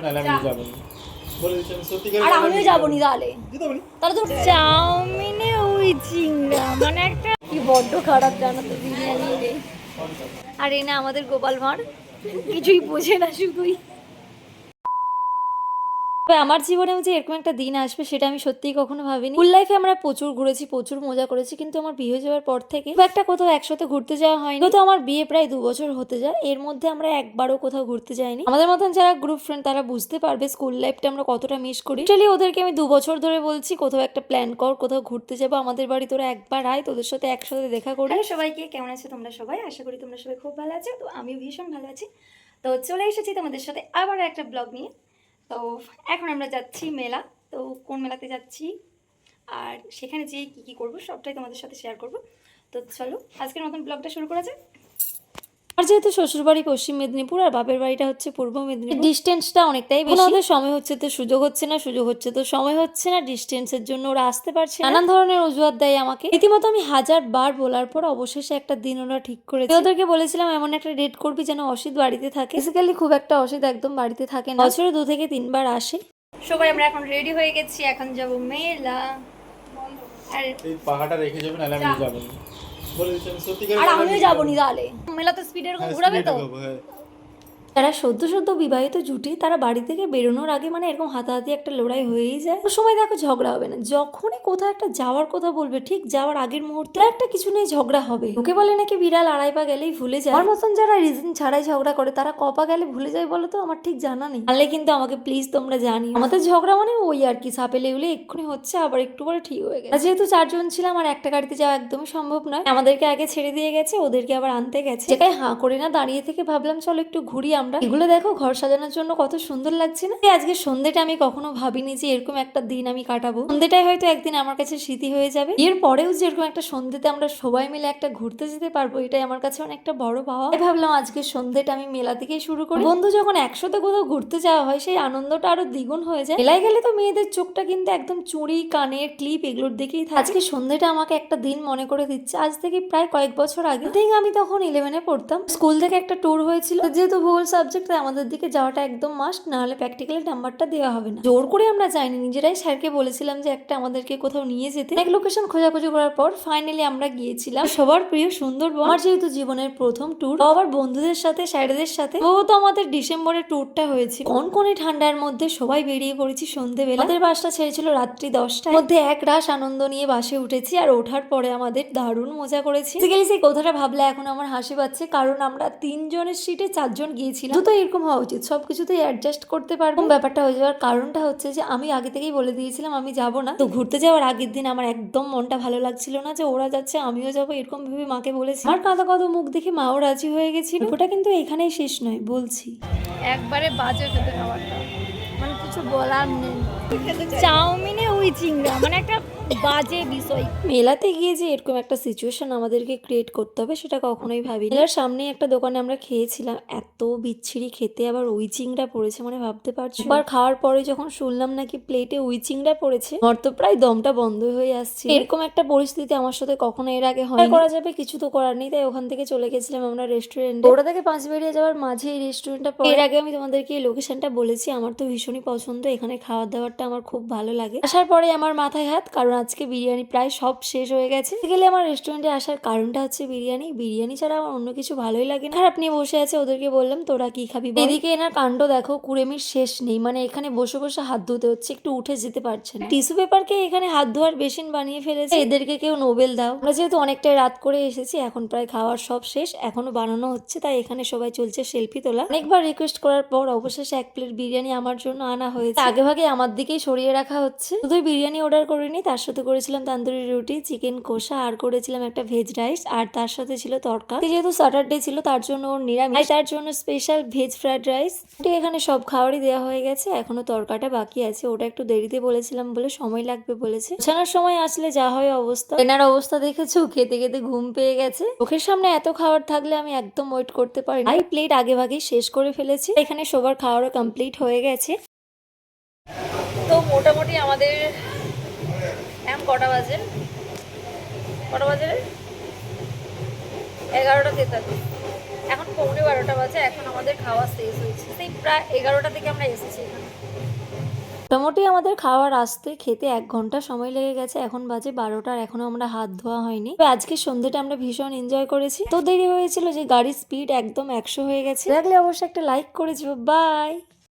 যাবে না, আমি যাবো না বলে দিচ্ছি আমি সত্যি করে। আর আমিও যাবো নি তাহলে তাহলে তো চাউমিনে ওই চিংড়া মানে একটা কি বড্ড খারাপ জানো তো বিরিয়ানি রে। আর এই না আমাদের গোপাল ভাঁড় কিছুই বোঝে না শুধুই। তবে আমার জীবনেও যে এরকম একটা দিন আসবে সেটা আমি সত্যিই কখনো ভাবিনি। স্কুল লাইফে আমরা প্রচুর ঘুরেছি, প্রচুর মজা করেছি, কিন্তু আমার বিয়ে হয়ে যাওয়ার পর থেকে খুব একটা কোথাও একসাথে ঘুরতে যাওয়া হয়নি। তো আমার বিয়ে প্রায় 2 বছর হতে যায়, এর মধ্যে আমরা একবারও কোথাও ঘুরতে যাইনি। আমাদের মতন যারা গ্রুপ ফ্রেন্ড তারা বুঝতে পারবে স্কুল লাইফটা আমরা কতটা মিস করি। অ্যাকচুয়ালি ওদেরকে আমি 2 বছর ধরে বলছি কোথাও একটা প্ল্যান কর, কোথাও ঘুরতে যাবো আমাদের বাড়ি, তোরা একবার আয়, তোদের সাথে একসাথে দেখা করি। হ্যালো সবাইকে, কেমন আছো তোমরা সবাই? আশা করি তোমরা সবাই খুব ভালো আছো। তো আমিও ভীষণ ভালো আছি। তো চলে এসেছি তোমাদের সাথে আবার একটা ব্লগ নিয়ে। তো এখন আমরা যাচ্ছি মেলা। তো কোন মেলাতে যাচ্ছি আর সেখানে যেয়ে কী কী করবো সবটাই তোমাদের সাথে শেয়ার করবো। তো চলো আজকের মতন ব্লগটা শুরু করা যাক। আর যেহেতু শ্বশুরবাড়ি পশ্চিম মেদিনীপুর আর বাপের বাড়িটা হচ্ছে পূর্ব মেদিনীপুর, ডিস্টেন্সটা অনেকটাই বেশি। ওদের সময় হচ্ছে তো সুযোগ হচ্ছে না, সুযোগ হচ্ছে তো সময় হচ্ছে না, ডিস্টেন্সের জন্য ওরা আসতে পারছে না, নানান ধরনের অজুহাত দেয় আমাকে। রীতিমতো আমি 1000 বার বলার পর অবশেষে একটা দিন ওরা ঠিক করেছে। ওদেরকে বলেছিলাম এমন একটা ডেট করবি যেন অসিত বাড়িতে থাকে। বেসিক্যালি খুব একটা অসিত একদম বাড়িতে থাকে না, বছরে 2 থেকে 3 বার আসে। সবাই আমরা এখন রেডি হয়ে গেছি, এখন যাব মেলা। আর এই পাহাড়টা রেখে যাবে না, আমি যাবো না বলে দিচ্ছি আমি সত্যি করে। আর আমিও যাবো নি তাহলে মেলা তো স্পিডে এরকম ঘোরাবে তো। যারা সদ্য সদ্য বিবাহিত জুটি তারা বাড়ি থেকে বেরোনোর আগে মানে এরকম হাতাহাতি একটা লড়াই হয়েই যায়। ওই সময় দেখো ঝগড়া হবে না, যখনই কোথাও একটা যাওয়ার কথা বলবে ঠিক যাওয়ার আগের মুহূর্তে একটা কিছু নিয়ে ঝগড়া হবে। লোকে বলে নাকি বিড়াল 2.5 পা গেলেই ভুলে যায়। আমার মতন যারা রিজন ছাড়াই ঝগড়া করে তারা কপা গেলে ভুলে যায় বলো তো? আমার ঠিক জানা নেই, জানলে কিন্তু আমাকে প্লিজ তোমরা জানি। আমাদের ঝগড়া মানে ওই আর কি, সাপে লেগুলে এক্ষুনি হচ্ছে আবার একটু পরে ঠিক হয়ে গেছে। যেহেতু 4 জন ছিলাম আর একটা গাড়িতে যাওয়া একদমই সম্ভব নয়, আমাদেরকে আগে ছেড়ে দিয়ে গেছে, ওদেরকে আবার আনতে গেছে। যেটাই হাঁ করে না দাঁড়িয়ে থেকে ভাবলাম চলো একটু ঘুরি আমরা। এগুলো দেখো ঘর সাজানোর জন্য কত সুন্দর লাগছে না? আজকে সন্ধ্যেটা আমি কখনো ভাবিনি যে এরকম একটা দিন আমি কাটাবো। সন্ধ্যেটাই হয়তো একদিন আমার কাছে স্মৃতি হয়ে যাবে। এর পরেও যে এরকম একটা সন্ধ্যেতে আমরা সবাই মিলে একটা ঘুরতে যেতে পারবো, এটাই আমার কাছে অনেকটা বড় পাওয়া। তাই ভাবলাম আজকে সন্ধ্যেটা আমি মেলা থেকেই শুরু করি। বন্ধু যখন একসাথে কোথাও ঘুরতে যাওয়া হয় সেই আনন্দটা আরো দ্বিগুণ হয়ে যায়। মেলায় গেলে তো মেয়েদের চোখটা কিন্তু একদম চুড়ি কানের ক্লিপ এগুলোর দিকেই থাকে। আজকে সন্ধ্যেটা আমাকে একটা দিন মনে করে দিচ্ছে। আজ থেকে প্রায় কয়েক বছর আগে ঠিক আমি তখন 11-এ পড়তাম। স্কুল থেকে একটা ট্যুর হয়েছিল, যেহেতু ভূগোল সাবজেক্ট আমাদের দিকে যাওয়াটা একদম মাস্ট, না হলে প্র্যাকটিক্যালি নাম্বারটা দেওয়া হবে না। জোর করে আমরা যাইনি, নিজেরাই স্যারকে বলেছিলাম যে একটা আমাদেরকে কোথাও নিয়ে যেতে। এক লোকেশন খোঁজাখুঁজি করার পর ফাইনালি আমরা গিয়েছিলাম সবার প্রিয় সুন্দরবন। আমার যেহেতু জীবনের প্রথম ট্যুর, আবার বন্ধুদের সাথে স্যারদের সাথে। ও তো আমাদের ডিসেম্বরের ট্যুরটা হয়েছে কনকনে ঠান্ডার মধ্যে, সবাই বেরিয়ে পড়েছি সন্ধ্যেবেলা। আমাদের বাসটা ছেড়েছিল রাত্রি 10টায়। মধ্যে এক রাশ আনন্দ নিয়ে বাসে উঠেছি আর ওঠার পরে আমাদের দারুণ মজা করেছি। সেই কথাটা ভাবলে এখন আমার হাসি পাচ্ছে, কারণ আমরা 3 জনের সিটে 4 জন গিয়েছিলাম। তো এরকম হওয়া উচিত, সবকিছুতেই অ্যাডজাস্ট করতে পারবো। ব্যাপারটা হয়ে যাওয়ার কারণটা হচ্ছে যে আমি আগে থেকেই বলে দিয়েছিলাম আমি যাব না। তো ঘুরতে যাওয়ার আগের দিন আমার একদম মনটা ভালো লাগছিল না যে ওরা যাচ্ছে আমিও যাবো, এরকম ভেবে মাকে বলেছি। আমার কাঁদা কাঁদো মুখ দেখে মাও রাজি হয়ে গেছিল। ওটা কিন্তু এখানেই শেষ নয়, বলছি একবারে বাজে খেতে খাবারটা, মানে কিছু বলার নেই। চাউমিনে ওই চিংড়া মানে একটা বাজে বিষয়। মেলাতে গিয়ে যে এরকম একটা সিচুয়েশন আমাদেরকে ক্রিয়েট করতে হবে সেটা কখনোই ভাবিনি। মেলার সামনে একটা দোকানে আমরা খেয়েছিলাম, এত বিচ্ছিরি খেতে, আবার ওই চিংড়া পড়েছে মানে ভাবতে পারছো। আর খাওয়ার পরে যখন শুনলাম নাকি প্লেটে ওই চিংড়া পড়েছে, আমার তো প্রায় দমটা বন্ধ হয়ে আসছে। এরকম একটা পরিস্থিতি আমার সাথে কখনো এর আগে হয়। করা যাবে, কিছু তো করার নেই। তাই ওখান থেকে চলে গেছিলাম আমরা রেস্টুরেন্টে। ওটা থেকে 5 বেরিয়ে যাওয়ার মাঝে এই রেস্টুরেন্টটা। এর আগে আমি তোমাদেরকে এই লোকেশনটা বলেছি, আমার তো ভীষণই পছন্দ, এখানে খাওয়ার দাওয়ারটা আমার খুব ভালো লাগে। আসার পরে আমার মাথায় হাত, কারণ আজকে বিরিয়ানি প্রায় সব শেষ হয়ে গেছে। গেলে আমার রেস্টুরেন্টে আসার কারণটা হচ্ছে বিরিয়ানি। বিরিয়ানি ছাড়া আমার অন্য কিছু ভালোই লাগে না। খারাপ নিয়ে বসে আছে, ওদেরকে বললাম তোরা কি খাবি। এদিকে এনার কাণ্ড দেখো, কুড়েমির শেষ নেই, মানে এখানে বসে বসে হাত ধুতে হচ্ছে, একটু উঠে যেতে পারছে না। টিস্যু পেপারকে এখানে হাত ধোয়ার বেসিন বানিয়ে ফেলেছে। এদেরকে কেউ নোবেল দাও। আমরা যেহেতু অনেকটাই রাত করে এসেছি, এখন প্রায় খাওয়ার সব শেষ, এখনো বানানো হচ্ছে, তাই এখানে সবাই চলছে সেলফি তোলা। অনেকবার রিকোয়েস্ট করার পর অবশেষে 1 প্লেট বিরিয়ানি আমার জন্য আনা হয়েছে। আগে ভাগে আমার দিকেই সরিয়ে রাখা হচ্ছে। শুধু বিরিয়ানি অর্ডার করিনি, তার সাথে করেছিলাম তান্দুরি রুটি, চিকেন কষা, আর করেছিলাম একটা ভেজ রাইস, আর তার সাথে ছিল তড়কা। যেহেতু স্যাটারডে ছিল তার জন্য ওর নিরামিষ, তার জন্য স্পেশাল ভেজ ফ্রাইড রাইস। এখানে সব খাবারই দেওয়া হয়ে গেছে, এখনো তড়কাটা বাকি আছে, ওটা একটু দেরিতে বলেছিলাম বলে সময় লাগবে বলেছে। গোছানোর সময় আসলে যা হয় অবস্থা। এনার অবস্থা দেখেছো, খেতে খেতে ঘুম পেয়ে গেছে। চোখের সামনে এত খাবার থাকলে আমি একদম ওয়েট করতে পারি না। প্লেট আগে ভাগেই শেষ করে ফেলেছি। এখানে সবার খাওয়ারও কমপ্লিট হয়ে গেছে। তো মোটামুটি আমাদের এখন কটা বাজে? 11:43। এখন 11:45 বাজে। এখন আমাদের খাওয়া শেষ হয়েছে, সেই প্রায় 11টা থেকে আমরা এসেছি এখানে। মোটামুটি আমাদের খাওয়ার আসতে খেতে 1 ঘন্টা সময় লেগে গেছে। এখন বাজে 12টা, আর এখনো আমরা হাত ধোয়া হয়নি। তবে আজকে সন্ধ্যেটা আমরা ভীষণ এনজয় করেছি। তো দেরি হয়েছিল যে গাড়ির স্পিড একদম 100 হয়ে গেছে। দেখলে অবশ্যই একটা লাইক করে দিও। বাই।